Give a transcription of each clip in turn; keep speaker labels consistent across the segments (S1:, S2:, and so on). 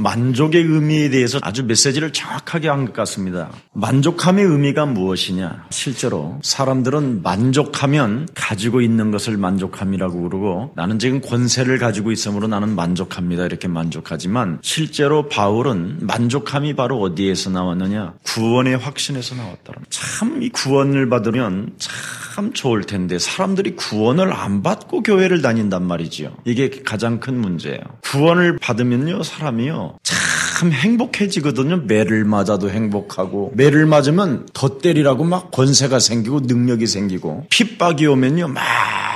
S1: 만족의 의미에 대해서 아주 메시지를 정확하게 한 것 같습니다. 만족함의 의미가 무엇이냐? 실제로 사람들은 만족하면 가지고 있는 것을 만족함이라고 그러고 나는 지금 권세를 가지고 있으므로 나는 만족합니다. 이렇게 만족하지만 실제로 바울은 만족함이 바로 어디에서 나왔느냐? 구원의 확신에서 나왔다. 참 이 구원을 받으면 참 좋을 텐데 사람들이 구원을 안 받고 교회를 다닌단 말이지요. 이게 가장 큰 문제예요. 구원을 받으면요 사람이요 참 행복해지거든요. 매를 맞아도 행복하고 매를 맞으면 더 때리라고 막 권세가 생기고 능력이 생기고 핍박이 오면요 막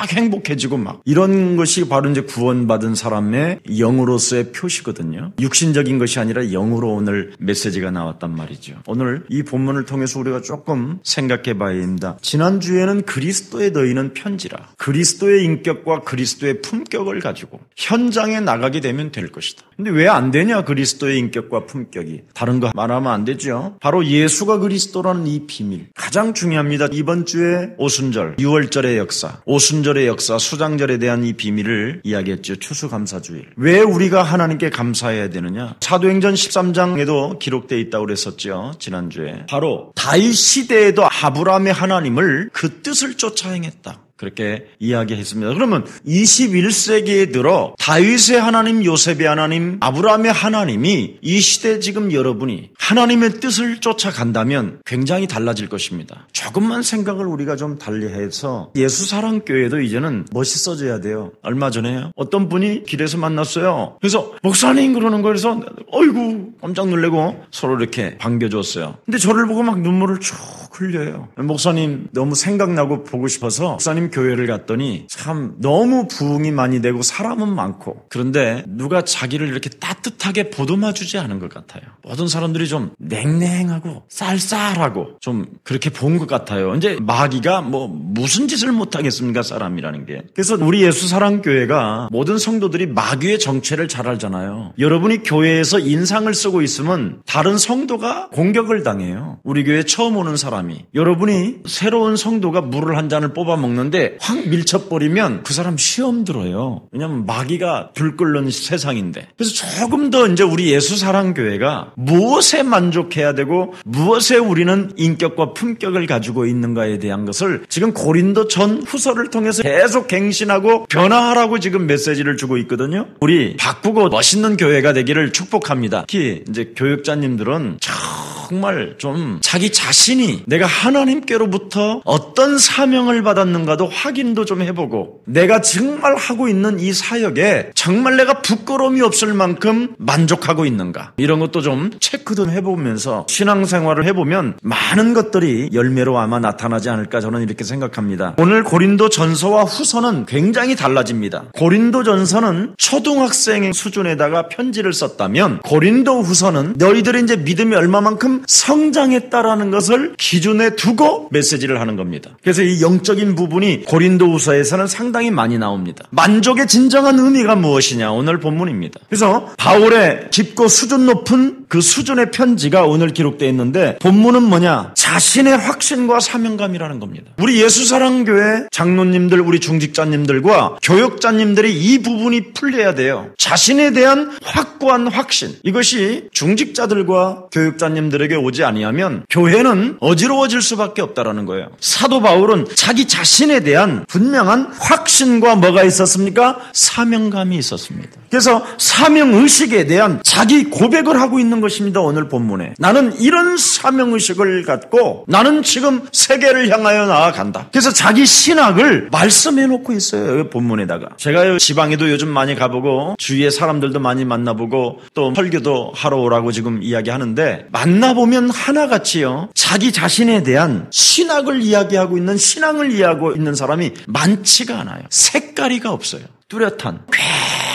S1: 행복해지고 막 이런 것이 바로 이제 구원받은 사람의 영으로서의 표시거든요. 육신적인 것이 아니라 영으로 오늘 메시지가 나왔단 말이죠. 오늘 이 본문을 통해서 우리가 조금 생각해 봐야 합니다. 지난주에는 그리스도의 너희는 편지라. 그리스도의 인격과 그리스도의 품격을 가지고 현장에 나가게 되면 될 것이다. 근데 왜 안 되냐? 그리스도의 인격과 품격이. 다른 거 말하면 안 되죠. 바로 예수가 그리스도라는 이 비밀. 가장 중요합니다. 이번 주에 오순절, 6월절의 역사, 오순절의 역사, 수장절에 대한 이 비밀을 이야기했죠. 추수감사주일. 왜 우리가 하나님께 감사해야 되느냐? 사도행전 13장에도 기록되어 있다고 그랬었죠. 지난주에. 바로 다윗 시대에도 아브라함의 하나님을 그 뜻을 쫓아 행했다. 그렇게 이야기했습니다. 그러면 21세기에 들어 다윗의 하나님, 요셉의 하나님, 아브라함의 하나님이 이 시대 지금 여러분이 하나님의 뜻을 쫓아간다면 굉장히 달라질 것입니다. 조금만 생각을 우리가 좀 달리해서 예수사랑교회도 이제는 멋있어져야 돼요. 얼마 전에요. 어떤 분이 길에서 만났어요. 그래서 목사님 그러는 거예요. 그래서 어이구 깜짝 놀래고 서로 이렇게 반겨줬어요. 근데 저를 보고 막 눈물을 쭉 흘려요. 목사님 너무 생각나고 보고 싶어서 목사님 교회를 갔더니 참 너무 부흥이 많이 되고 사람은 많고 그런데 누가 자기를 이렇게 따뜻하게 보듬어주지 않은 것 같아요. 모든 사람들이 좀 냉랭하고 쌀쌀하고 좀 그렇게 본 것 같아요. 이제 마귀가 뭐 무슨 짓을 못하겠습니까? 사람이라는 게. 그래서 우리 예수사랑교회가 모든 성도들이 마귀의 정체를 잘 알잖아요. 여러분이 교회에서 인상을 쓰고 있으면 다른 성도가 공격을 당해요. 우리 교회 처음 오는 사람이 여러분이 새로운 성도가 물을 한 잔을 뽑아 먹는데 확 밀쳐버리면 그 사람 시험 들어요. 왜냐하면 마귀가 불 끓는 세상인데. 그래서 조금 더 이제 우리 예수사랑교회가 무엇에 만족해야 되고 무엇에 우리는 인격과 품격을 가지고 있는가에 대한 것을 지금 고린도 전 후서를 통해서 계속 갱신하고 변화하라고 지금 메시지를 주고 있거든요. 우리 바꾸고 멋있는 교회가 되기를 축복합니다. 특히 이제 교육자님들은 정말 좀 자기 자신이 내가 하나님께로부터 어떤 사명을 받았는가도 확인도 좀 해보고 내가 정말 하고 있는 이 사역에 정말 내가 부끄러움이 없을 만큼 만족하고 있는가 이런 것도 좀 체크도 해보면서 신앙생활을 해보면 많은 것들이 열매로 아마 나타나지 않을까 저는 이렇게 생각합니다. 오늘 고린도 전서와 후서는 굉장히 달라집니다. 고린도 전서는 초등학생 수준에다가 편지를 썼다면 고린도 후서는 너희들이 이제 믿음이 얼마만큼 성장했다라는 것을 기준에 두고 메시지를 하는 겁니다. 그래서 이 영적인 부분이 고린도후서에서는 상당히 많이 나옵니다. 만족의 진정한 의미가 무엇이냐 오늘 본문입니다. 그래서 바울의 깊고 수준 높은 그 수준의 편지가 오늘 기록되어 있는데 본문은 뭐냐? 자신의 확신과 사명감이라는 겁니다. 우리 예수사랑교회 장로님들, 우리 중직자님들과 교역자님들이 이 부분이 풀려야 돼요. 자신에 대한 확고한 확신. 이것이 중직자들과 교역자님들에게 오지 아니하면 교회는 어지러워질 수밖에 없다라는 거예요. 사도 바울은 자기 자신에 대한 분명한 확신과 뭐가 있었습니까? 사명감이 있었습니다. 그래서 사명의식에 대한 자기 고백을 하고 있는 것입니다. 오늘 본문에. 나는 이런 사명의식을 갖고 나는 지금 세계를 향하여 나아간다. 그래서 자기 신학을 말씀해 놓고 있어요. 본문에다가. 제가 지방에도 요즘 많이 가보고 주위에 사람들도 많이 만나보고 또 설교도 하러 오라고 지금 이야기하는데 만나보면 하나같이요. 자기 자신에 대한 신학을 이야기하고 있는 신앙을 이해하고 있는 사람이 많지가 않아요. 색깔이가 없어요. 뚜렷한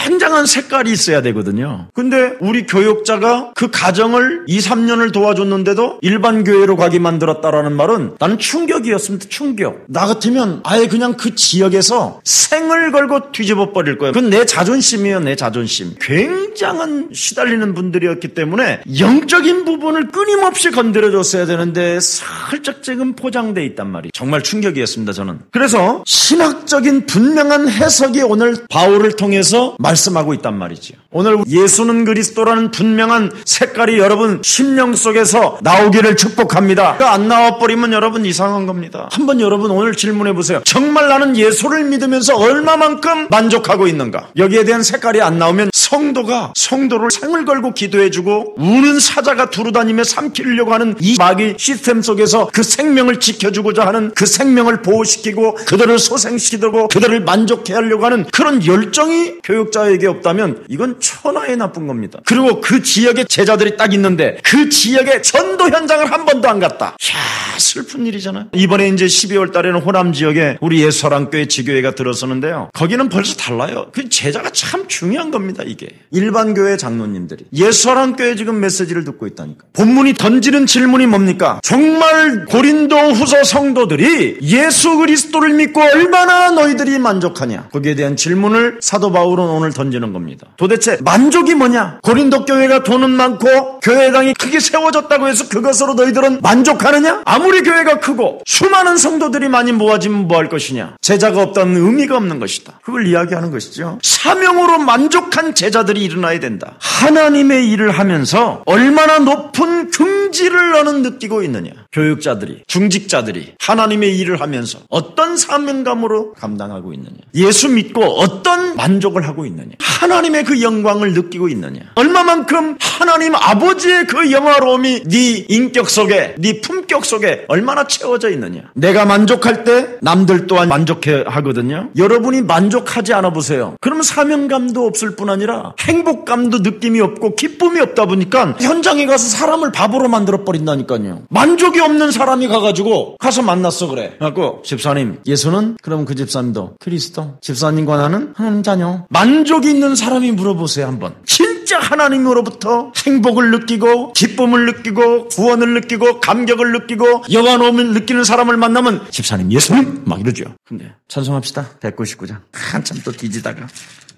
S1: 굉장한 색깔이 있어야 되거든요. 근데 우리 교육자가 그 가정을 2, 3년을 도와줬는데도 일반 교회로 가게 만들었다라는 말은 나는 충격이었습니다. 충격. 나 같으면 아예 그냥 그 지역에서 생을 걸고 뒤집어 버릴 거예요. 그건 내 자존심이에요. 내 자존심. 굉장한 시달리는 분들이었기 때문에 영적인 부분을 끊임없이 건드려줬어야 되는데 살짝 지금 포장돼 있단 말이에요. 정말 충격이었습니다. 저는. 그래서 신학적인 분명한 해석이 오늘 바울을 통해서 말씀하고 만족하고 있단 말이지요. 오늘 예수는 그리스도라는 분명한 색깔이 여러분 심령 속에서 나오기를 축복합니다. 안 나와버리면 여러분 이상한 겁니다. 한번 여러분 오늘 질문해 보세요. 정말 나는 예수를 믿으면서 얼마만큼 만족하고 있는가? 여기에 대한 색깔이 안 나오면 성도가 성도를 상을 걸고 기도해주고 우는 사자가 두루다니며 삼키려고 하는 이 마귀 시스템 속에서 그 생명을 지켜주고자 하는 그 생명을 보호시키고 그들을 소생시키고 그들을 만족해 하려고 하는 그런 열정이 교육자에게 없다면 이건 천하에 나쁜 겁니다. 그리고 그 지역에 제자들이 딱 있는데 그 지역의 전도 현장을 한 번도 안 갔다. 이야, 슬픈 일이잖아요. 이번에 이제 12월 달에는 호남 지역에 우리 예수사랑교회 지교회가 들어서는데요. 거기는 벌써 달라요. 그 제자가 참 중요한 겁니다. 이게 일반 교회 장로님들이 예수사랑교회 지금 메시지를 듣고 있다니까. 본문이 던지는 질문이 뭡니까? 정말 고린도 후서 성도들이 예수 그리스도를 믿고 얼마나 너희들이 만족하냐? 거기에 대한 질문을 사도 바울은 오늘 던지는 겁니다. 도대체 만족이 뭐냐? 고린도 교회가 돈은 많고 교회당이 크게 세워졌다고 해서 그것으로 너희들은 만족하느냐? 아무리 교회가 크고 수많은 성도들이 많이 모아지면 뭐 할 것이냐? 제자가 없다는 의미가 없는 것이다. 그걸 이야기하는 것이죠. 사명으로 만족한 제자들이 일어나야 된다. 하나님의 일을 하면서 얼마나 높은 긍지를 너는 느끼고 있느냐? 교육자들이, 중직자들이 하나님의 일을 하면서 어떤 사명감으로 감당하고 있느냐? 예수 믿고 어떤 만족을 하고 있느냐? 하나님의 그 영광을 느끼고 있느냐? 얼마만큼 하나님 아버지의 그 영화로움이 네 인격 속에, 네 품격 속에 얼마나 채워져 있느냐? 내가 만족할 때 남들 또한 만족해 하거든요. 여러분이 만족하지 않아 보세요. 그러면 사명감도 없을 뿐 아니라 행복감도 느낌이 없고 기쁨이 없다 보니까 현장에 가서 사람을 바보로 만들어 버린다니까요. 만족이 없는 사람이 가가지고 가서 만났어 그래. 그래갖고 집사님, 예수는? 그러면 그 집사님도 그리스도. 집사님과 나는 하나님 자녀. 만족이 있는 사람이 물어보세요 한번. 진짜 하나님으로부터 행복을 느끼고 기쁨을 느끼고 구원을 느끼고 감격을 느끼고 영화로움을 느끼는 사람을 만나면 집사님, 예수님? 막 이러죠. 근데 찬송합시다. 199장 한참 또 뒤지다가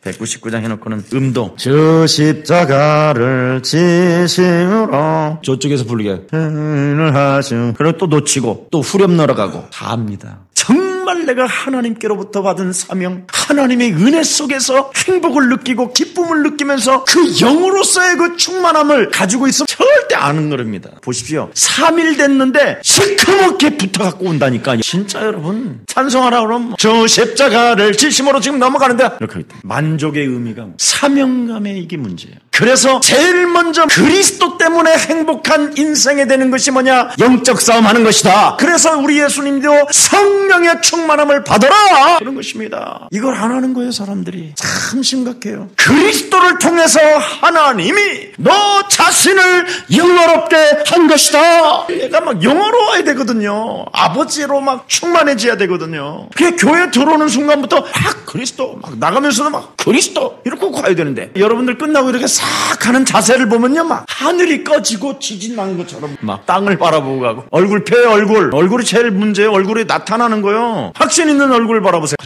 S1: 199장 해놓고는 음도 저 십자가를 지심으로 저쪽에서 부르게 그리고 또 놓치고 또 후렴 넣어가고 다 합니다. 정말 내가 하나님께로부터 받은 사명, 하나님의 은혜 속에서 행복을 느끼고 기쁨을 느끼면서 그 영으로서의 그 충만함을 가지고 있으면 절대 안 흥거립니다. 보십시오. 3일 됐는데 시커멓게 붙어갖고 온다니까요. 진짜 여러분 찬송하라 그러면 저 십자가를 지심으로 지금 넘어가는데 이렇게 있다. 만족의 의미가 사명감의 이게 문제예요. 그래서 제일 먼저 그리스도 때문에 행복한 인생에 되는 것이 뭐냐? 영적 싸움하는 것이다. 그래서 우리 예수님도 성령의 충만함을 받아라 그런 것입니다. 이걸 안 하는 거예요. 사람들이 참 심각해요. 그리스도를 통해서 하나님이 너 자신을 영화롭게 한 것이다. 얘가 막 영화로워야 되거든요. 아버지로 막 충만해져야 되거든요. 그게 교회 들어오는 순간부터 막 그리스도 막 나가면서도 막 그리스도 이렇게 가야 되는데 여러분들 끝나고 이렇게 싹 하는 자세를 보면요 막 하늘이 꺼지고 지진 나는 것처럼 막 땅을 바라보고 가고 얼굴 펴요. 얼굴이 제일 문제예요. 얼굴이 나타나는 거예요. 확신 있는 얼굴 바라보세요.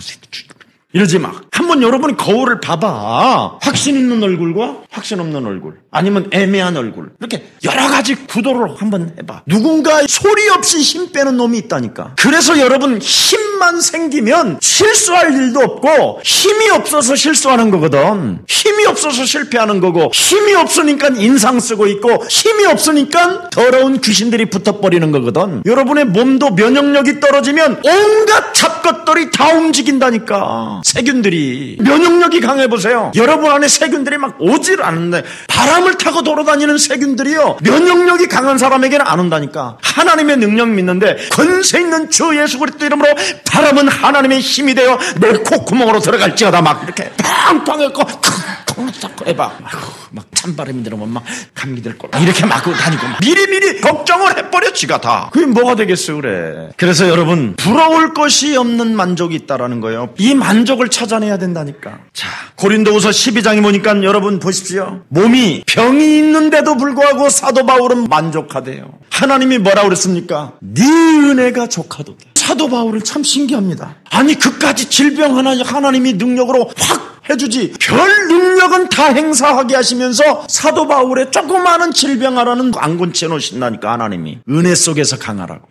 S1: 이러지 마. 한번 여러분이 거울을 봐봐. 확신 있는 얼굴과 확신 없는 얼굴, 아니면 애매한 얼굴, 이렇게 여러 가지 구도로 한번 해봐. 누군가 소리 없이 힘 빼는 놈이 있다니까. 그래서 여러분 힘만 생기면 실수할 일도 없고 힘이 없어서 실수하는 거거든. 힘이 없어서 실패하는 거고 힘이 없으니까 인상 쓰고 있고 힘이 없으니까 더러운 귀신들이 붙어버리는 거거든. 여러분의 몸도 면역력이 떨어지면 온갖 잡것들이 다 움직인다니까. 세균들이 면역력이 강해보세요. 여러분 안에 세균들이 막 오질 않는데 바람을 타고 돌아다니는 세균들이요 면역력이 강한 사람에게는 안 온다니까. 하나님의 능력 믿는데 권세 있는 주 예수 그리스도 이름으로 바람은 하나님의 힘이 되어 내 콧구멍으로 들어갈지어다 막 이렇게 팡팡 해갖고 해봐. 막 찬바람이 들어오면 막 감기 들 걸 이렇게 막 다니고 막 미리미리 걱정을 해버려 지가 다. 그게 뭐가 되겠어요 그래. 그래서 여러분 부러울 것이 없는 만족이 있다라는 거예요. 이 만족을 찾아내야 된다니까. 자, 고린도후서 12장에 보니까 여러분 보십시오. 몸이 병이 있는데도 불구하고 사도 바울은 만족하대요. 하나님이 뭐라 그랬습니까? 네 은혜가 족하도다. 사도 바울은 참 신기합니다. 아니 그까지 질병 하나님이 능력으로 확 해주지 별 능력은 다 행사하게 하시면서 사도 바울의 조그마한 질병 하나는 안 고쳐 놓으신다니까. 하나님이 은혜 속에서 강하라고.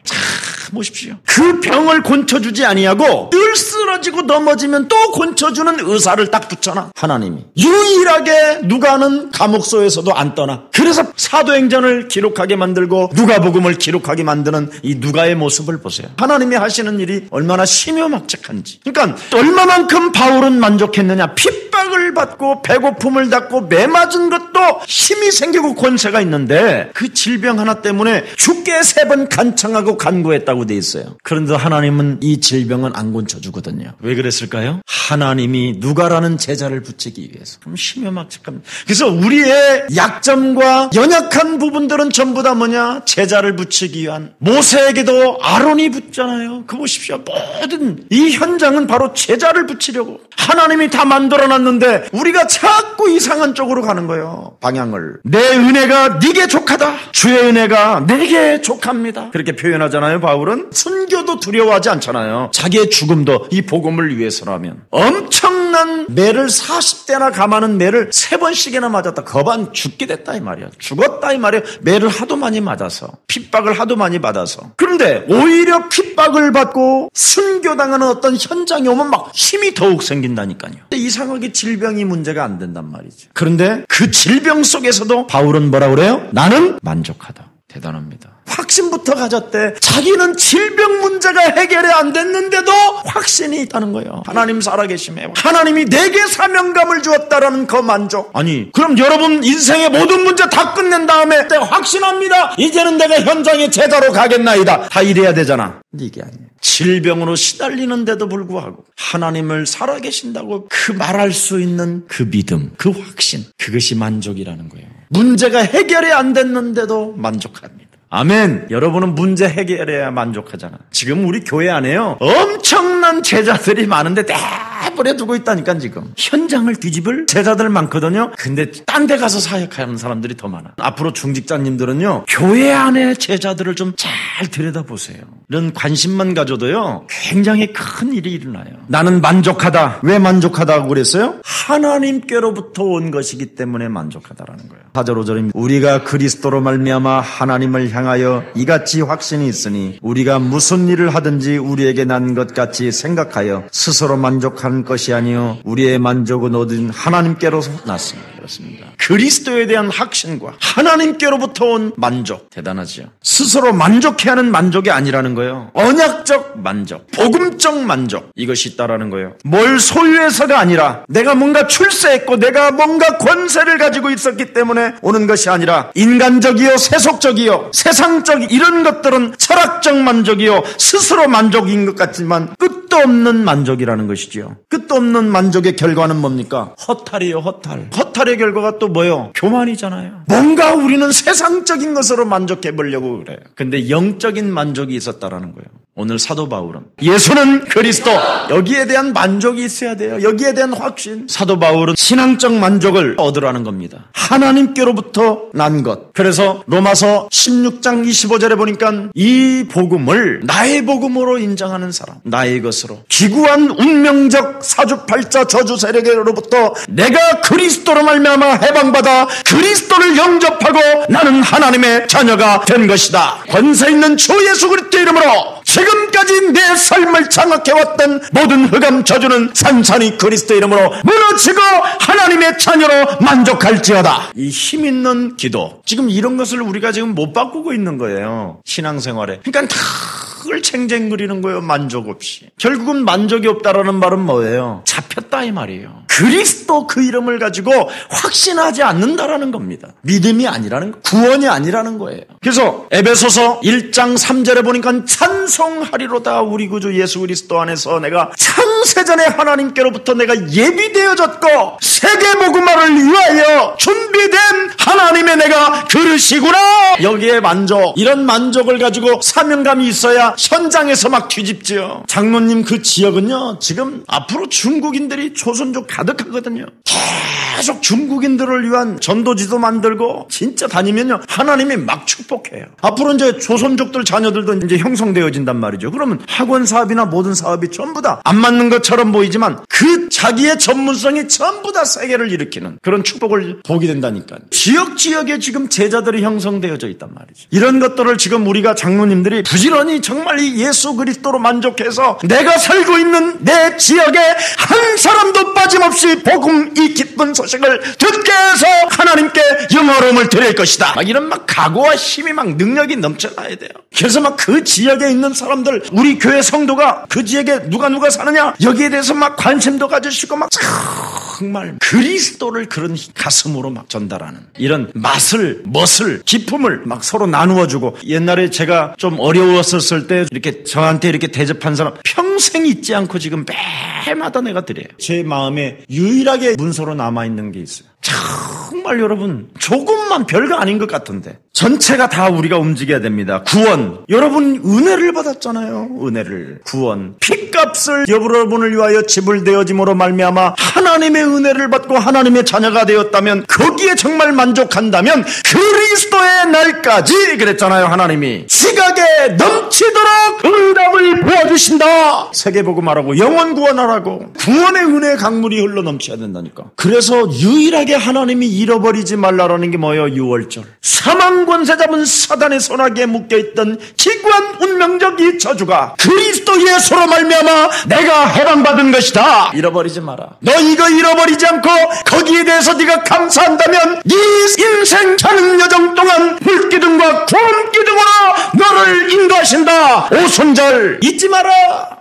S1: 보십시오. 그 병을 고쳐주지 아니하고 늘 쓰러지고 넘어지면 또 고쳐주는 의사를 딱 붙여놔. 하나님이 유일하게 누가는 감옥소에서도 안 떠나. 그래서 사도행전을 기록하게 만들고 누가복음을 기록하게 만드는 이 누가의 모습을 보세요. 하나님이 하시는 일이 얼마나 심요막측한지. 그러니까 얼마만큼 바울은 만족했느냐. 핍박을 받고 배고픔을 받고 매 맞은 것도 힘이 생기고 권세가 있는데 그 질병 하나 때문에 죽게 3번 간청하고 간구했다고 돼 있어요. 그런데 하나님은 이 질병은 안 고쳐주거든요. 왜 그랬을까요? 하나님이 누가라는 제자를 붙이기 위해서. 그럼 심요막측합니다. 그래서 우리의 약점과 연약한 부분들은 전부 다 뭐냐? 제자를 붙이기 위한. 모세에게도 아론이 붙잖아요. 그 보십시오. 모든 이 현장은 바로 제자를 붙이려고 하나님이 다 만들어놨는데 우리가 자꾸 이상한 쪽으로 가는 거예요. 방향을. 내 은혜가 네게 족하다. 주의 은혜가 내게 족합니다. 그렇게 표현하잖아요. 바울은 순교도 두려워하지 않잖아요. 자기의 죽음도 이 복음을 위해서라면. 엄청난 매를 40대나 감하는 매를 3번씩이나 맞았다. 거반 죽게 됐다 이 말이야. 죽었다 이 말이야. 매를 하도 많이 맞아서 핍박을 하도 많이 받아서. 그런데 오히려 핍박을 받고 순교당하는 어떤 현장이 오면 막 힘이 더욱 생긴다니까요. 이상하게 질병이 문제가 안 된단 말이죠. 그런데 그 질병 속에서도 바울은 뭐라 그래요? 나는 만족하다. 대단합니다. 확신부터 가졌대. 자기는 질병 문제가 해결이 안 됐는데도 확신이 있다는 거예요. 하나님 살아계심에 하나님이 내게 사명감을 주었다라는 그 만족. 아니 그럼 여러분 인생의 모든 문제 다 끝낸 다음에 내가 확신합니다. 이제는 내가 현장의 제자로 가겠나이다. 다 이래야 되잖아. 근데 이게 아니에요. 질병으로 시달리는데도 불구하고 하나님을 살아계신다고 그 말할 수 있는 그 믿음, 그 확신, 그것이 만족이라는 거예요. 문제가 해결이 안 됐는데도 만족합니다. 아멘. 여러분은 문제 해결해야 만족하잖아. 지금 우리 교회 안에요 엄청난 제자들이 많은데 내버려 두고 있다니까. 지금 현장을 뒤집을 제자들 많거든요. 근데 딴 데 가서 사역하는 사람들이 더 많아. 앞으로 중직자님들은요 교회 안에 제자들을 좀 잘 들여다보세요. 이런 관심만 가져도요 굉장히 큰 일이 일어나요. 나는 만족하다. 왜 만족하다고 그랬어요? 하나님께로부터 온 것이기 때문에 만족하다라는 거예요. 4절 5절입니다. 우리가 그리스도로 말미암아 하나님을 향하여 이같이 확신이 있으니 우리가 무슨 일을 하든지 우리에게 난 것 같이 생각하여 스스로 만족하는 것이 아니요 우리의 만족은 오직 하나님께로서 났습니다. 그렇습니다. 그리스도에 대한 확신과 하나님께로부터 온 만족. 대단하죠. 스스로 만족해야 하는 만족이 아니라는 거예요. 언약적 만족, 복음적 만족. 이것이 있다라는 거예요. 뭘 소유해서가 아니라 내가 뭔가 출세했고 내가 뭔가 권세를 가지고 있었기 때문에 오는 것이 아니라 인간적이요 세속적이요 세상적 이런 것들은 철학적 만족이요 스스로 만족인 것 같지만 끝도 없는 만족이라는 것이지요. 끝도 없는 만족의 결과는 뭡니까? 허탈이요 허탈. 허탈의 결과가 또 뭐예요? 교만이잖아요. 뭔가 우리는 세상적인 것으로 만족해 보려고 그래요. 근데 영적인 만족이 있었다라는 거예요. 오늘 사도 바울은 예수는 그리스도 여기에 대한 만족이 있어야 돼요. 여기에 대한 확신. 사도 바울은 신앙적 만족을 얻으라는 겁니다. 하나님께로부터 난 것. 그래서 로마서 16장 25절에 보니까 이 복음을 나의 복음으로 인정하는 사람, 나의 것으로 기구한 운명적 사주팔자 저주 세력으로부터 내가 그리스도로 말미암아 해방받아 그리스도를 영접하고 나는 하나님의 자녀가 된 것이다. 권세 있는 주 예수 그리스도 이름으로 지금까지 내 삶을 장악해왔던 모든 흑암 저주는 산산이 그리스도 이름으로 무너지고 하나님의 자녀로 만족할지어다. 이 힘 있는 기도. 지금 이런 것을 우리가 지금 못 바꾸고 있는 거예요. 신앙생활에. 그러니까 늘 챙쟁거리는 거예요. 만족 없이. 결국은 만족이 없다라는 말은 뭐예요? 잡혔다 이 말이에요. 그리스도 그 이름을 가지고 확신하지 않는다라는 겁니다. 믿음이 아니라는 거, 구원이 아니라는 거예요. 그래서 에베소서 1장 3절에 보니까 찬송하리로다 우리 구주 예수 그리스도 안에서 내가 창세전에 하나님께로부터 내가 예비되어졌고 세계복음화를 위하여 준비된 하나님의 내가 그릇이구나. 여기에 만족, 이런 만족을 가지고 사명감이 있어야 현장에서 막 뒤집지요. 장로님 그 지역은요 지금 앞으로 중국인들이 조선족 가득하거든요. 계속 중국인들을 위한 전도지도 만들고 진짜 다니면요 하나님이 막 축복해요. 앞으로 이제 조선족들 자녀들도 이제 형성되어진단 말이죠. 그러면 학원 사업이나 모든 사업이 전부 다 안 맞는 것처럼 보이지만 그 자기의 전문성이 전부 다 세계를 일으키는 그런 축복을 보게 된다니까요. 지역 지역에 지금 제자들이 형성되어져 있단 말이죠. 이런 것들을 지금 우리가 장로님들이 부지런히 정말 이 예수 그리스도로 만족해서 내가 살고 있는 내 지역에 한 사람도 빠짐없이 복음 이 기쁜 소식을 듣게 해서 하나님께 영화로움을 드릴 것이다. 막 이런 막 각오와 힘이 막 능력이 넘쳐나야 돼요. 그래서 막 그 지역에 있는 사람들, 우리 교회 성도가 그 지역에 누가 사느냐 여기에 대해서 막 관심도 가지시고 막 정말 그리스도를 그런 가슴으로 막 전달하는 이런 멋을 기품을 막 서로 나누어주고, 옛날에 제가 좀 어려웠었을 때 이렇게 저한테 이렇게 대접한 사람 평생 잊지 않고 지금 매마다 내가 드려요. 제 마음에 유일하게 문서로 남아있는 게 있어요. 정말 여러분 조금만 별거 아닌 것 같은데 전체가 다 우리가 움직여야 됩니다. 구원, 여러분 은혜를 받았잖아요. 은혜를, 구원, 핏값을 여러분을 위하여 집을 되어짐으로 말미암아 하나님의 은혜를 받고 하나님의 자녀가 되었다면, 거기에 정말 만족한다면 그리스도의 날까지 그랬잖아요. 하나님이 지각에 넘치도록 응답을 부어주신다. 세계복음하라고, 영혼 구원하라고, 구원의 은혜의 강물이 흘러 넘쳐야 된다니까. 그래서 유일하게 하나님이 잃어버리지 말라라는 게 뭐예요? 6월절. 사망 권세 잡은 사단의 손아귀에 묶여있던 기구한 운명적 이 저주가 그리스도 예수로 말미암아 내가 해방받은 것이다. 잃어버리지 마라. 너 이거 잃어버리지 않고 거기에 대해서 네가 감사한다면 네 인생 가는 여정 동안 불기둥과 구원기둥으로 너를 인도하신다. 오순절 잊지 마라.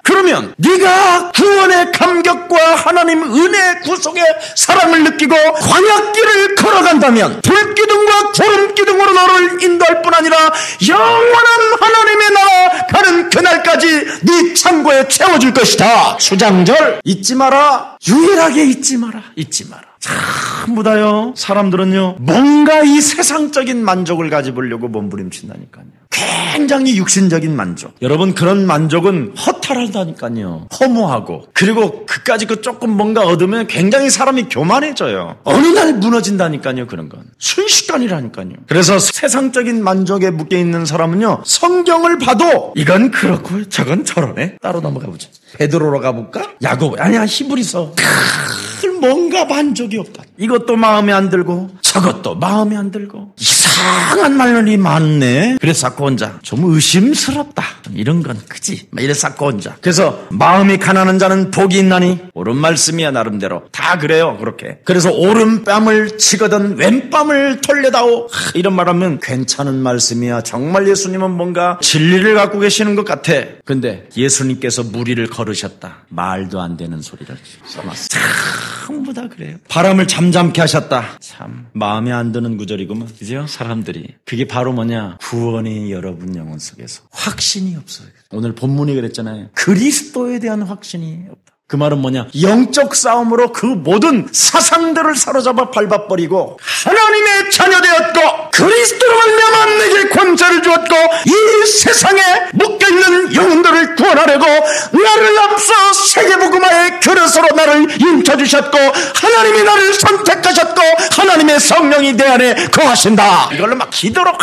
S1: 그러면 네가 구원의 감격과 하나님 은혜의 구속의 사랑을 느끼고 광야길을 걸어간다면 불기둥과 구름기둥으로 너를 인도할 뿐 아니라 영원한 하나님의 나라 가는 그날까지 네 창고에 채워줄 것이다. 수장절 잊지 마라. 유일하게 잊지 마라. 전부 다요. 사람들은요 뭔가 이 세상적인 만족을 가져보려고 몸부림친다니까요. 굉장히 육신적인 만족. 여러분 그런 만족은 허탈하다니까요. 허무하고, 그리고 그까지 그 조금 뭔가 얻으면 굉장히 사람이 교만해져요. 어느 날 무너진다니까요. 그런 건 순식간이라니까요. 그래서 세상적인 만족에 묶여있는 사람은요 성경을 봐도 이건 그렇고 저건 저러네. 따로 넘어가보자. 베드로로 가볼까? 야고보, 아니야 히브리서. 뭔가 만족이 없다. 이것도 마음에 안 들고 저것도 마음에 안 들고 이상한 말이 많네. 그래서 쌓고 혼자 좀 의심스럽다. 이런 건 크지. 이래서 쌓고 혼자. 그래서 마음이 가난한 자는 복이 있나니, 옳은 말씀이야 나름대로. 다 그래요 그렇게. 그래서 오른뺨을 치거든 왼뺨을 돌려다오. 이런 말하면 괜찮은 말씀이야. 정말 예수님은 뭔가 진리를 갖고 계시는 것 같아. 근데 예수님께서 무리를 걸으셨다. 말도 안 되는 소리를 써놨어. 전부 다 그래요. 바람을 잠잠케 하셨다. 참 마음에 안 드는 구절이구만. 그죠? 사람들이. 그게 바로 뭐냐? 구원이 여러분 영혼 속에서 확신이 없어요. 오늘 본문이 그랬잖아요. 그리스도에 대한 확신이 없다. 그 말은 뭐냐? 영적 싸움으로 그 모든 사상들을 사로잡아 밟아버리고 하나님의 자녀 되었고 그리스도로 말미암아 내게 권세를 주었고 이 세상에 묶여있는 영혼들을 구원하려고 나를 앞서 세계복음화의 그릇으로 나를 인쳐주셨고 하나님이 나를 선택하셨고 하나님의 성령이 내 안에 거하신다. 이걸로 막 기도로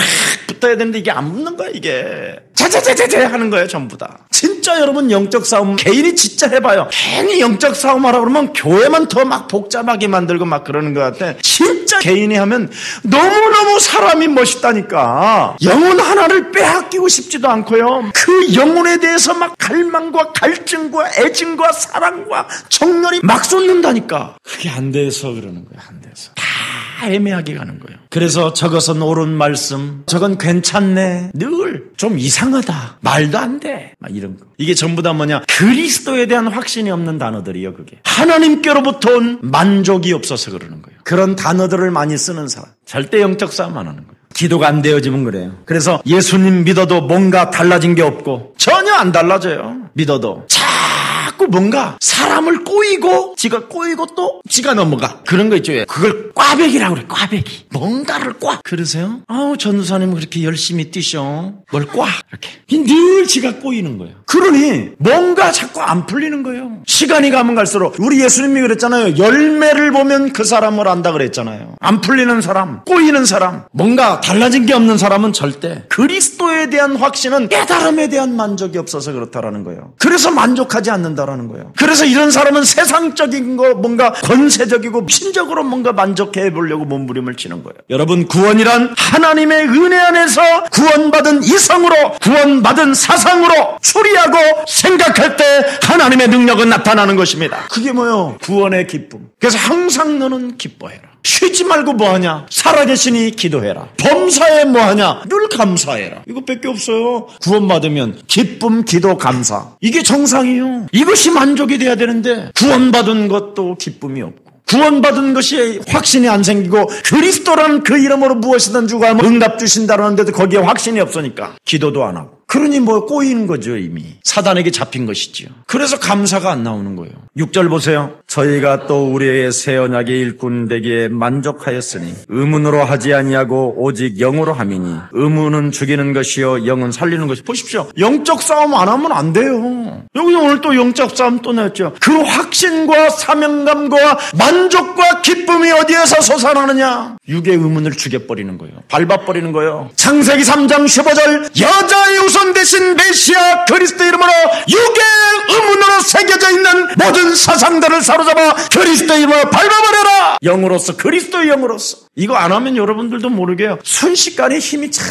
S1: 붙어야 되는데 이게 안 붙는 거야. 이게 자자자자자 하는 거예요. 전부 다. 진짜 여러분 영적 싸움 개인이 진짜 해봐요. 괜히 영적 싸움 하라 그러면 교회만 더 막 복잡하게 만들고 막 그러는 것 같아. 진짜 개인이 하면 너무너무 사람이 멋있다니까. 영혼 하나를 빼앗기고 싶지도 않고요. 그 영혼에 대해서 막 갈망과 갈증과 애증과 사랑과 정열이 막 쏟는다니까. 그게 안 돼서 그러는 거야. 안 돼서. 다 애매하게 가는 거예요. 그래서 저것은 옳은 말씀, 저건 괜찮네, 늘 좀 이상하다, 말도 안 돼, 막 이런 거. 이게 전부 다 뭐냐? 그리스도에 대한 확신이 없는 단어들이에요. 그게 하나님께로부터 온 만족이 없어서 그러는 거예요. 그런 단어들을 많이 쓰는 사람 절대 영적 싸움 안 하는 거예요. 기도가 안 되어지면 그래요. 그래서 예수님 믿어도 뭔가 달라진 게 없고 전혀 안 달라져요. 믿어도 자꾸 뭔가 사람을 꼬이고 지가 꼬이고 또 지가 넘어가. 그런 거 있죠. 그걸 꽈배기라고 그래. 꽈배기. 뭔가를 꽈. 그러세요? 아우 전도사님은 그렇게 열심히 뛰셔. 뭘 꽈. 이렇게. 늘 지가 꼬이는 거예요. 그러니 뭔가 자꾸 안 풀리는 거예요. 시간이 가면 갈수록 우리 예수님이 그랬잖아요. 열매를 보면 그 사람을 안다 그랬잖아요. 안 풀리는 사람, 꼬이는 사람, 뭔가 달라진 게 없는 사람은 절대 그리스도에 대한 확신은 깨달음에 대한 만족이 없어서 그렇다라는 거예요. 그래서 만족하지 않는다라는 나타나는 거예요. 그래서 이런 사람은 세상적인 거 뭔가 권세적이고 신적으로 뭔가 만족해 보려고 몸부림을 치는 거예요. 여러분, 구원이란 하나님의 은혜 안에서 구원받은 이성으로, 구원받은 사상으로 추리하고 생각할 때 하나님의 능력은 나타나는 것입니다. 그게 뭐예요? 구원의 기쁨. 그래서 항상 너는 기뻐해라. 쉬지 말고 뭐하냐? 살아계시니 기도해라. 범사에 뭐하냐? 늘 감사해라. 이것밖에 없어요. 구원받으면 기쁨, 기도, 감사. 이게 정상이에요. 이것이 만족이 돼야 되는데 구원받은 것도 기쁨이 없고, 구원받은 것이 확신이 안 생기고, 그리스도라는 그 이름으로 무엇이든 주고 하면 응답 주신다는데도 거기에 확신이 없으니까 기도도 안 하고, 그러니 뭐 꼬이는 거죠. 이미 사단에게 잡힌 것이지요. 그래서 감사가 안 나오는 거예요. 6절 보세요. 저희가 또 우리의 새 언약의 일꾼 되기에 만족하였으니 의문으로 하지 아니하고 오직 영으로 함이니, 의문은 죽이는 것이요 영은 살리는 것이. 보십시오. 영적 싸움 안 하면 안 돼요. 여기 오늘 또 영적 싸움 또 냈죠. 그 확신과 사명감과 만족과 기쁨이 어디에서 솟아나느냐? 육의 의문을 죽여버리는 거예요. 밟아버리는 거예요. 창세기 3장 15절 여자의 우선 대신 메시아 그리스도 이름으로 육의 의문으로 새겨져 있는 모든 사상들을 사로잡아 그리스도 이름으로 밟아버려라. 영으로서, 그리스도의 영으로서. 이거 안 하면 여러분들도 모르게요, 순식간에 힘이 참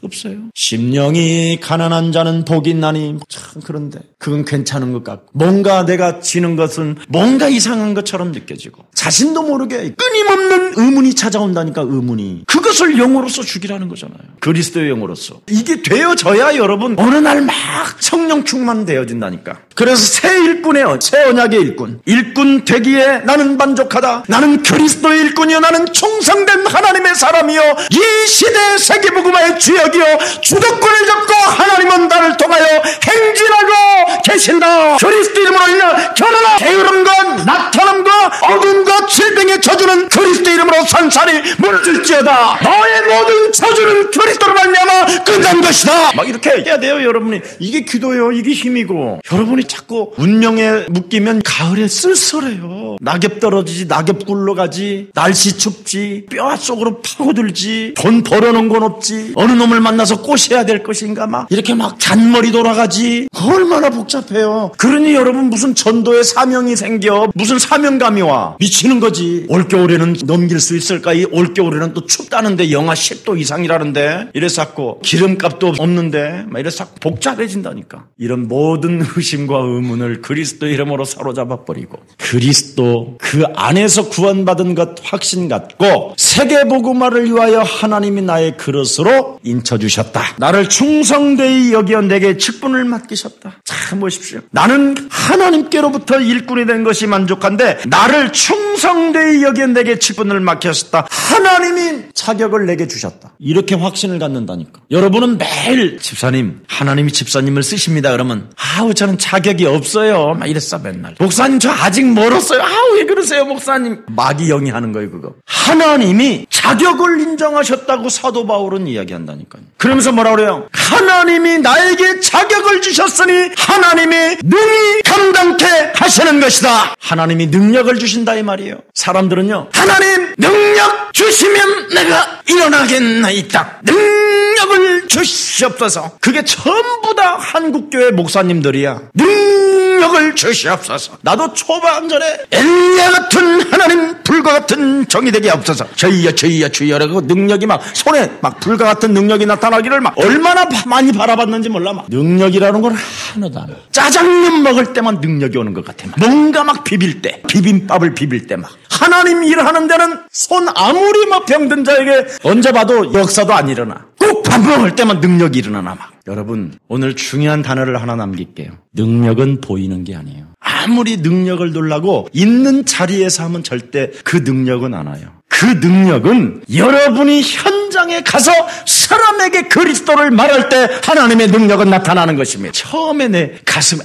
S1: 없어요. 심령이 가난한 자는 복이 있나니. 참, 그런데 그건 괜찮은 것 같고, 뭔가 내가 지는 것은 뭔가 이상한 것처럼 느껴지고, 자신도 모르게 끊임없는 의문이 찾아온다니까. 의문이, 그것을 영으로서 죽이라는 거잖아요. 그리스도의 영으로서. 이게 되어져야 여러분 어느 날 막 성령 충만되어진다니까. 그래서 새 일꾼이에요. 새 언약의 일꾼 되기에 나는 만족하다. 나는 그리스도의 일꾼이요, 나는 충성된 하나님의 사람이요, 이 시대의 세계복음화의 주역이요, 주도권을 잡고 하나님은 나를 통하여 행진하고 계신다. 그리스도 이름으로 인한 견해나 게으름과 나타남과 어둠과 질병의 저주는 그리스도 이름으로 산산이 물들지어다. 너의 모든 저주는 그리스도로 말미암아 끝난 것이다. 막 이렇게 해야 돼요. 여러분이. 이게 기도예요. 이게 힘이고. 여러분이 자꾸 운명에 묶이면 가을에 쓸쓸해요. 낙엽 떨어지지, 낙엽 굴러가지, 날씨 춥지, 뼈 속으로 파고들지, 돈 벌어놓은 건 없지, 어느 놈을 만나서 꼬셔야 될 것인가, 막 이렇게 막 잔머리 돌아가지. 얼마나 복잡해요. 그러니 여러분, 무슨 전도의 사명이 생겨, 무슨 사명감이 와. 미치는 거지. 올겨울에는 넘길 수 있을까? 이 올겨울에는 또 춥다는데 영하 10도 이상이라는데, 이래서 자꾸 기름값도 없는데 막 이래서 자꾸 복잡해진다니까. 이런 모든 의심과 의문을 그리스도 이름으로 사로잡아 버리고, 그리스도 그 안에서 구원받은 것 확신 갖고 세계복음화를 위하여 하나님이 나의 그릇으로 인쳐주셨다. 나를 충성되이 여기어 내게 직분을 맡기셨다. 참 보십시오. 나는 하나님께로부터 일꾼이 된 것이 만족한데, 나를 충성되이 여기어 내게 직분을 맡기셨다. 하나님이 자격을 내게 주셨다. 이렇게 확신을 갖는다니까. 여러분은 매일 집사님, 하나님이 집사님을 쓰십니다. 그러면 아우 저는 자격이 없어요. 막 이랬어 맨날. 목사님 저 아직 멀었어요. 아우 왜 그러세요 목사님. 마귀 영이 하는 거예요 그거. 하나님이 자격을 인정하셨다고 사도 바울은 이야기한다니까요. 그러면서 뭐라 그래요? 하나님이 나에게 자격을 주셨으니 하나님이 능히 감당케 하시는 것이다. 하나님이 능력을 주신다 이 말이에요. 사람들은요, 하나님 능력 주시면 내가 일어나겠나이다. 능력을 주시옵소서. 그게 전부 다 한국교회 목사님들이야. 능력을 주시옵소서. 나도 초반전에 엘리야 같은 하나님, 불과 같은 정이 되게 없어서 저희야 주여라고 능력이 막 손에 막 불과 같은 능력이 나타나기를 막 얼마나 많이 바라봤는지 몰라. 막 능력이라는 건 하나도 안 해. 짜장면 먹을 때만 능력이 오는 것 같아. 막. 뭔가 막 비빌 때, 비빔밥을 비빌 때 막 하나님 일하는 데는 손 아무리 막 병든 자에게 언제 봐도 역사도 안 일어나. 꼭 밥 먹을 때만 능력이 일어나나 막. 여러분, 오늘 중요한 단어를 하나 남길게요. 능력은 보이는 게 아니에요. 아무리 능력을 놀라고 있는 자리에서 하면 절대 그 능력은 안 와요. 그 능력은 여러분이 현장에 가서 사람에게 그리스도를 말할 때 하나님의 능력은 나타나는 것입니다. 처음에 내 가슴에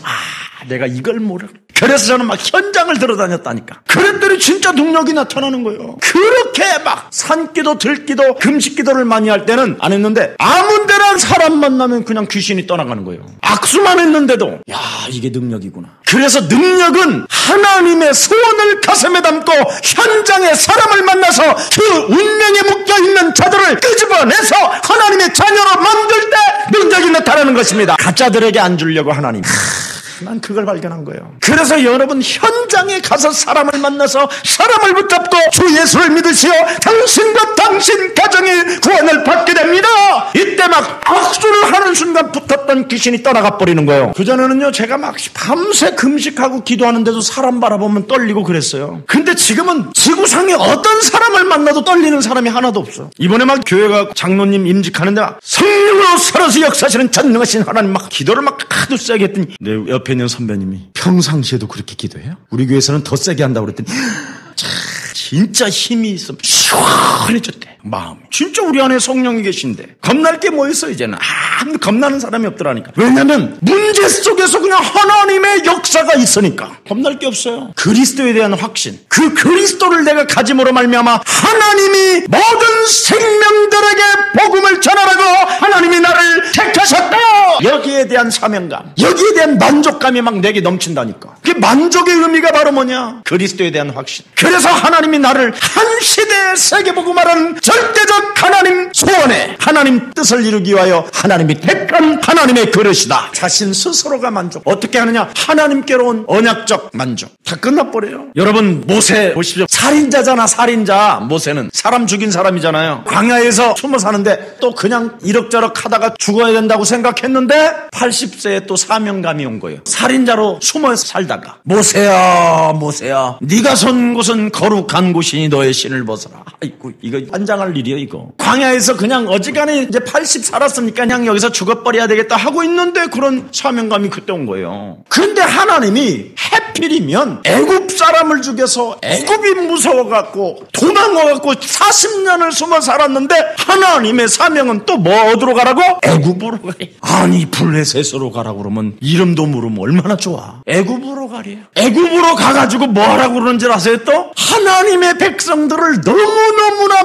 S1: 내가 이걸 모르. 그래서 저는 막 현장을 돌아다녔다니까. 그랬더니 진짜 능력이 나타나는 거예요. 그렇게 막 산기도 들기도 금식기도를 많이 할 때는 안 했는데, 아무 데나 사람 만나면 그냥 귀신이 떠나가는 거예요. 악수만 했는데도 야 이게 능력이구나. 그래서 능력은 하나님의 소원을 가슴에 담고 현장에 사람을 만나서 그 운명에 묶여있는 자들을 끄집어내서 하나님의 자녀로 만들 때 능력이 나타나는 것입니다. 가짜들에게 안 주려고 하나님. 난 그걸 발견한 거예요. 그래서 여러분 현장에 가서 사람을 만나서 사람을 붙잡고 주 예수를 믿으시어 당신과 당신 가정이 구원을 받게 됩니다. 이때 막 악수를 하는 순간 붙었던 귀신이 떠나가 버리는 거예요. 그전에는요 제가 막 밤새 금식하고 기도하는데도 사람 바라보면 떨리고 그랬어요. 근데 지금은 지구상에 어떤 사람을 만나도 떨리는 사람이 하나도 없어. 이번에 막 교회가 장로님 임직하는데 막 성령으로 살아서 역사하시는 전능하신 하나님 막 기도를 막 하도 세게 했더니 내 옆에 있는 선배님이 평상시에도 그렇게 기도해요? 우리 교회에서는 더 세게 한다고 그랬더니 진짜 힘이 있어 시원해졌대. 마음이 진짜 우리 안에 성령이 계신데 겁날 게 뭐 있어 이제는. 아무 겁나는 사람이 없더라니까. 왜냐면 문제 속에서 그냥 하나님의 역사가 있으니까 겁날 게 없어요. 그리스도에 대한 확신, 그 그리스도를 내가 가짐으로 말미암아 하나님이 모든 생명들에게 복음을 전하라고 하나님이 나를 택하셨다. 여기에 대한 사명감, 여기에 대한 만족감이 막 내게 넘친다니까. 그 만족의 의미가 바로 뭐냐? 그리스도에 대한 확신. 그래서 하나님이 나를 한 시대에 세계복음하라는 절대적 하나님 소원에 하나님 뜻을 이루기 위하여 하나님이 택한 하나님의 그릇이다. 자신 스스로가 만족. 어떻게 하느냐? 하나님께로 온 언약적 만족. 다 끝나버려요. 여러분 모세 보십시오. 살인자잖아. 살인자. 모세는 사람 죽인 사람이잖아요. 광야에서 숨어 사는데 또 그냥 이럭저럭 하다가 죽어야 된다고 생각했는데 80세에 또 사명감이 온 거예요. 살인자로 숨어 살다가 모세야 모세야 네가 선 곳은 거룩한 곳이니 너의 신을 벗어라. 아이고 이거 환장할 일이에요 이거. 광야에서 그냥 어지간히 이제 80 살았으니까 그냥 여기서 죽어버려야 되겠다 하고 있는데 그런 사명감이 그때 온 거예요. 그런데 하나님이 해필이면 애굽 사람을 죽여서 애굽이 무서워갖고 도망와갖고 40년을 숨어 살았는데 하나님의 사명은 또 뭐 어디로 가라고? 애굽으로 가래. 아니 블레셋으로 가라고 그러면 이름도 모르면 얼마나 좋아. 애굽으로 가래요. 애굽으로 가가지고 뭐 하라고 그러는지 아세요 또? 하나님의 백성들을 너무너무나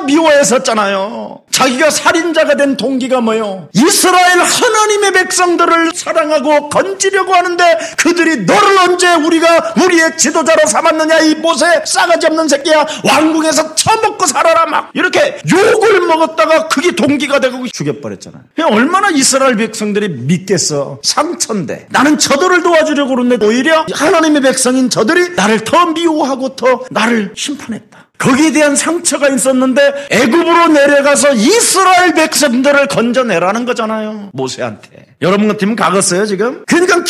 S1: 미워했었잖아요. 자기가 살인자가 된 동기가 뭐예요? 이스라엘 하나님의 백성들을 사랑하고 건지려고 하는데 그들이 너를 언제 우리가 우리의 지도자로 삼았느냐 이 모세 싸가지 없는 새끼야. 왕궁에서 처먹고 살아라 막 이렇게 욕을 먹었다가 그게 동기가 되고 죽여버렸잖아요. 얼마나 이스라엘 백성들이 믿겠어. 상처인데 나는 저들을 도와주려고 그러는데 오히려 하나님의 백성인 저들이 나를 더 미워하고 더 나를 심판했다. 거기에 대한 상처가 있었는데 애굽으로 내려가서 이스라엘 백성들을 건져내라는 거잖아요. 모세한테. 여러분 같으면 가겠어요 지금? 그러니까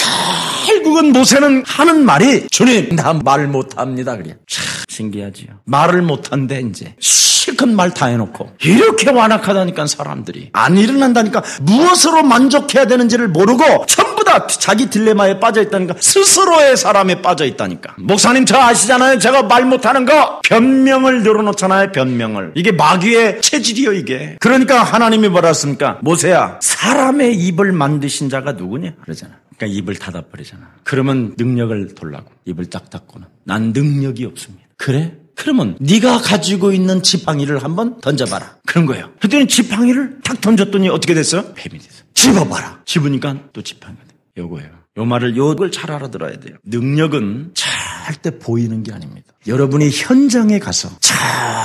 S1: 결국은 모세는 하는 말이 주님 나 말 못합니다. 그래. 참 신기하지요. 말을 못한대 이제. 실컷 말 다 해놓고 이렇게 완악하다니까 사람들이 안 일어난다니까. 무엇으로 만족해야 되는지를 모르고 전부 다 자기 딜레마에 빠져있다니까. 스스로의 사람에 빠져있다니까. 목사님 저 아시잖아요. 제가 말 못하는 거 변명을 늘어놓잖아요. 변명을. 이게 마귀의 체질이요 이게. 그러니까 하나님이 뭐라 했습니까? 모세야 사람의 입을 만드신 자가 누구냐 그러잖아. 그러니까 입을 닫아버리잖아. 그러면 능력을 돌라고 입을 딱 닫고는 난 능력이 없습니다. 그래? 그러면 네가 가지고 있는 지팡이를 한번 던져봐라. 그런 거예요. 그랬더니 지팡이를 탁 던졌더니 어떻게 됐어요? 뱀이 됐어요. 집어봐라. 집으니까 또 지팡이가 돼요. 요거예요. 요 말을 요걸 잘 알아들어야 돼요. 능력은 절대 보이는 게 아닙니다. 여러분이 현장에 가서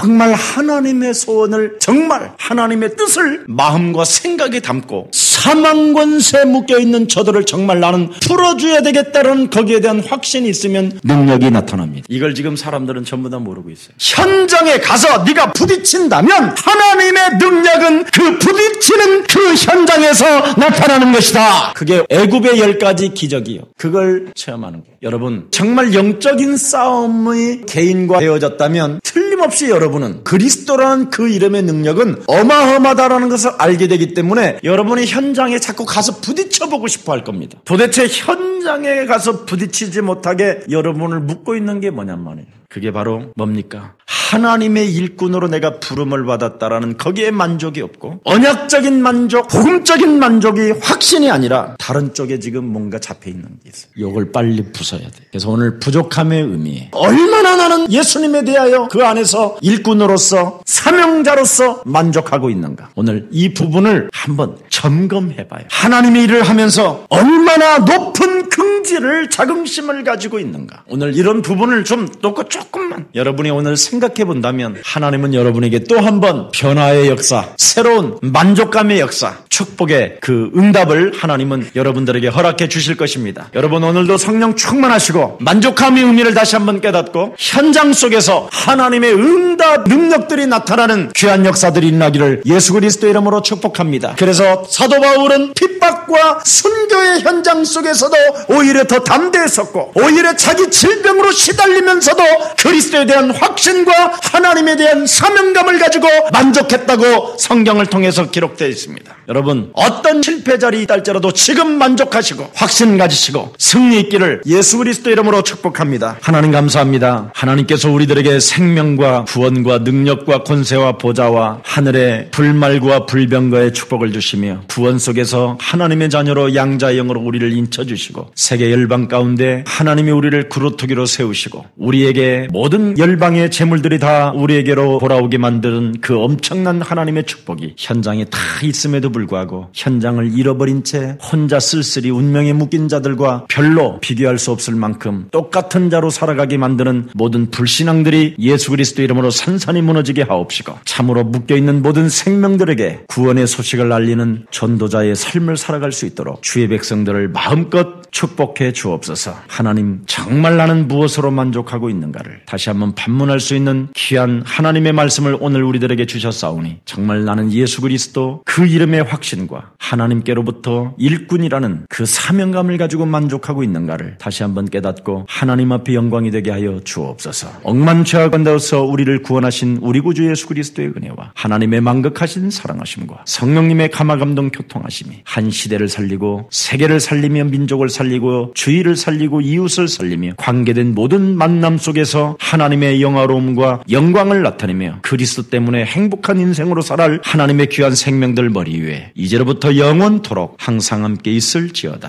S1: 정말 하나님의 소원을 정말 하나님의 뜻을 마음과 생각에 담고 사망 권세에 묶여있는 저들을 정말 나는 풀어줘야 되겠다는 거기에 대한 확신이 있으면 능력이 나타납니다. 이걸 지금 사람들은 전부 다 모르고 있어요. 현장에 가서 네가 부딪힌다면 하나님의 능력은 그 부딪히는 그 현장에서 나타나는 것이다. 그게 애굽의 10가지 기적이요. 그걸 체험하는 거예요. 여러분 정말 영적인 싸움의 개인과 되어졌다면 틀림없이 여러분은 그리스도라는 그 이름의 능력은 어마어마하다라는 것을 알게 되기 때문에 여러분이 현장에 자꾸 가서 부딪혀보고 싶어 할 겁니다. 도대체 현장에 가서 부딪히지 못하게 여러분을 묶고 있는 게 뭐냔 말이에요. 그게 바로 뭡니까? 하나님의 일꾼으로 내가 부름을 받았다라는 거기에 만족이 없고 언약적인 만족, 복음적인 만족이 확신이 아니라 다른 쪽에 지금 뭔가 잡혀있는 게 있어요. 이걸 빨리 부숴야 돼. 그래서 오늘 부족함의 의미, 얼마나 나는 예수님에 대하여 그 안에서 일꾼으로서 사명자로서 만족하고 있는가. 오늘 이 부분을 한번 점검해봐요. 하나님의 일을 하면서 얼마나 높은 긍지를 자긍심을 가지고 있는가. 오늘 이런 부분을 좀 놓고 쭉 조금만 여러분이 오늘 생각해 본다면 하나님은 여러분에게 또 한 번 변화의 역사, 새로운 만족감의 역사, 축복의 그 응답을 하나님은 여러분들에게 허락해 주실 것입니다. 여러분 오늘도 성령 충만하시고 만족함의 의미를 다시 한번 깨닫고 현장 속에서 하나님의 응답 능력들이 나타나는 귀한 역사들이 일어나기를 예수 그리스도의 이름으로 축복합니다. 그래서 사도 바울은 핍박과 순교의 현장 속에서도 오히려 더 담대했었고 오히려 자기 질병으로 시달리면서도 그리스도에 대한 확신과 하나님에 대한 사명감을 가지고 만족했다고 성경을 통해서 기록되어 있습니다. 여러분 어떤 실패 자리에 있다 할지라도 지금 만족하시고 확신 가지시고 승리 있기를 예수 그리스도 이름으로 축복합니다. 하나님 감사합니다. 하나님께서 우리들에게 생명과 구원과 능력과 권세와 보좌와 하늘의 불말과 불병거의 축복을 주시며 구원 속에서 하나님의 자녀로 양자의 영으로 우리를 인쳐주시고 세계 열방 가운데 하나님이 우리를 그루터기로 세우시고 우리에게 모든 열방의 재물들이 다 우리에게로 돌아오게 만드는 그 엄청난 하나님의 축복이 현장에 다 있음에도 불구하고 현장을 잃어버린 채 혼자 쓸쓸히 운명에 묶인 자들과 별로 비교할 수 없을 만큼 똑같은 자로 살아가게 만드는 모든 불신앙들이 예수 그리스도 이름으로 산산이 무너지게 하옵시고 참으로 묶여있는 모든 생명들에게 구원의 소식을 알리는 전도자의 삶을 살아갈 수 있도록 주의 백성들을 마음껏 축복해 주옵소서. 하나님 정말 나는 무엇으로 만족하고 있는가를 다시 한번 반문할 수 있는 귀한 하나님의 말씀을 오늘 우리들에게 주셨사오니 정말 나는 예수 그리스도 그 이름의 확신과 하나님께로부터 일꾼이라는 그 사명감을 가지고 만족하고 있는가를 다시 한번 깨닫고 하나님 앞에 영광이 되게 하여 주옵소서. 억만죄악 가운데서 우리를 구원하신 우리 구주 예수 그리스도의 은혜와 하나님의 만극하신 사랑하심과 성령님의 감화감동 교통하심이 한 시대를 살리고 세계를 살리며 민족을 살리고 주의를 살리고 이웃을 살리며 관계된 모든 만남 속에서 하나님의 영화로움과 영광을 나타내며 그리스도 때문에 행복한 인생으로 살아갈 하나님의 귀한 생명들 머리 위에 이제로부터 영원토록 항상 함께 있을지어다.